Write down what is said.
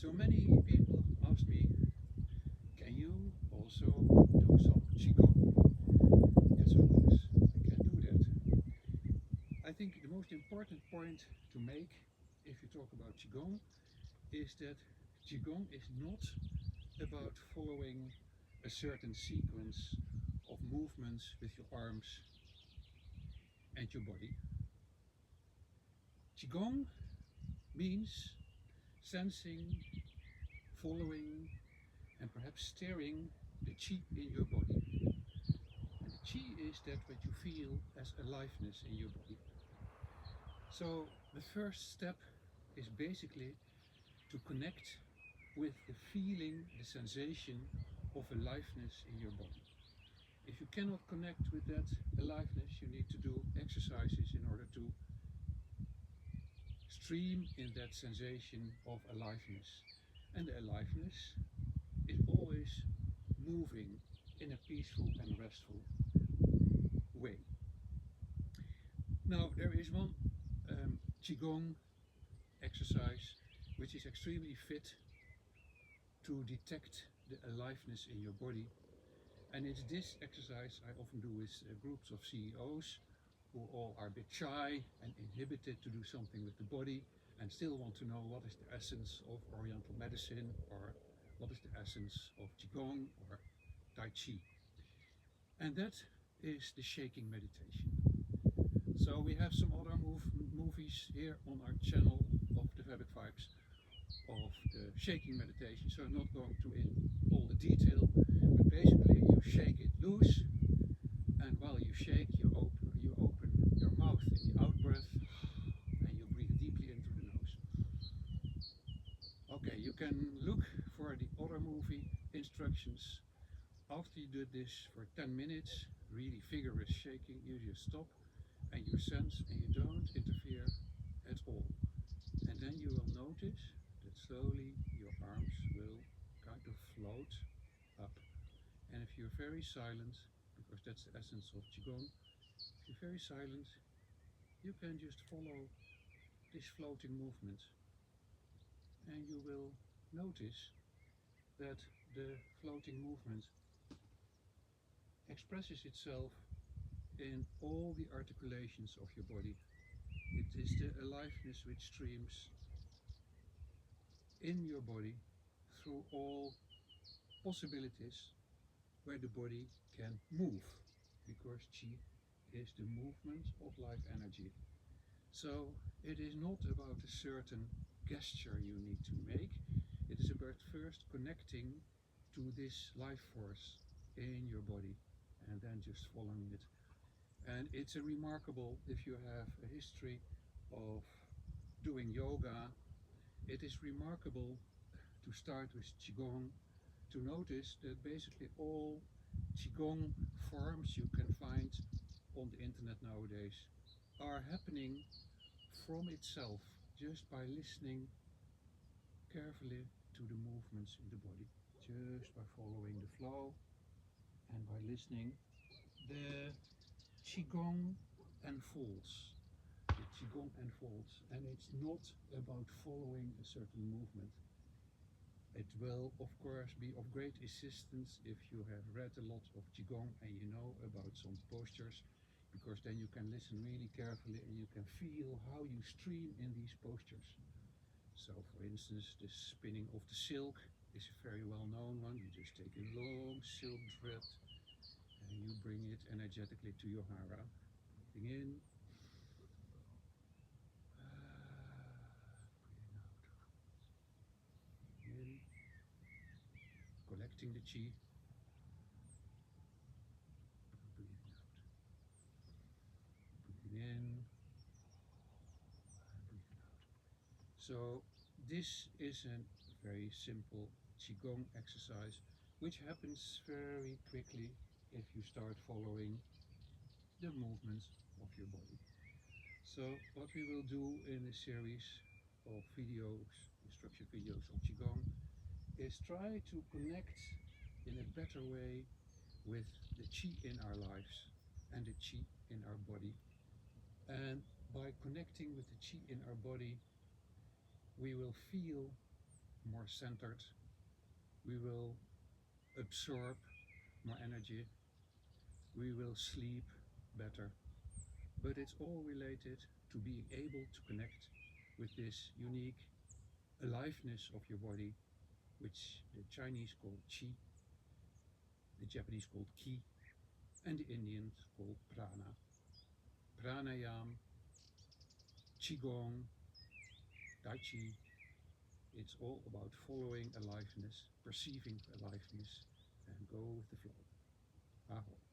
So many people ask me, can you also do some QiGong? Yes, of course, I can do that. I think the most important point to make if you talk about QiGong is that QiGong is not about following a certain sequence of movements with your arms and your body. Qigong means sensing, following, and perhaps steering the qi in your body. And the qi is that what you feel as aliveness in your body. So the first step is basically to connect with the feeling, the sensation of aliveness in your body. If you cannot connect with that aliveness, you need to do exercises in order to stream in that sensation of aliveness. And the aliveness is always moving in a peaceful and restful way. Now, there is one Qigong exercise which is extremely fit to detect the aliveness in your body. And it's this exercise I often do with groups of CEOs who all are a bit shy and inhibited to do something with the body and still want to know what is the essence of Oriental medicine or what is the essence of Qigong or Tai Chi. And that is the shaking meditation. So we have some other movies here on our channel of the Fabric Vibes of the shaking meditation. So I'm not going to in all the detail, but basically you shake it loose, and while you shake, you open your mouth in the out breath, and you breathe deeply into the nose. Okay, you can look for the other movie instructions. After you do this for 10 minutes, really vigorous shaking, you just stop and you sense and you don't interfere at all. And then you will notice that slowly your arms will kind of float up. And if you're very silent, because that's the essence of Qigong, if you're very silent, you can just follow this floating movement. And you will notice that the floating movement expresses itself in all the articulations of your body. It is the aliveness which streams in your body through all possibilities where the body can move, because qi is the movement of life energy. So it is not about a certain gesture you need to make. It is about first connecting to this life force in your body and then just following it. And it's a remarkable, if you have a history of doing yoga, it is remarkable to start with Qigong, to notice that basically all Qigong forms you can find on the internet nowadays are happening from itself, just by listening carefully to the movements in the body, just by following the flow and by listening. The Qigong unfolds. The Qigong unfolds, and it's not about following a certain movement. It will, of course, be of great assistance if you have read a lot of Qigong and you know about some postures, because then you can listen really carefully and you can feel how you stream in these postures. So, for instance, the spinning of the silk is a very well-known one. You just take a long silk thread and you bring it energetically to your hara. Breathing in, breathing out. In, collecting the qi, breathing out. Breathing in, breathing out. So this is a very simple Qigong exercise, which happens very quickly if you start following the movements of your body. So what we will do in a series of videos, instruction videos of Qigong, is try to connect in a better way with the qi in our lives and the qi in our body. And by connecting with the qi in our body, we will feel more centered, we will absorb more energy, we will sleep better. But it's all related to being able to connect with this unique aliveness of your body, which the Chinese call qi, the Japanese called ki, and the Indians call prana. Pranayam, QiGong, Tai Chi, it's all about following aliveness, perceiving aliveness, and go with the flow. Aho.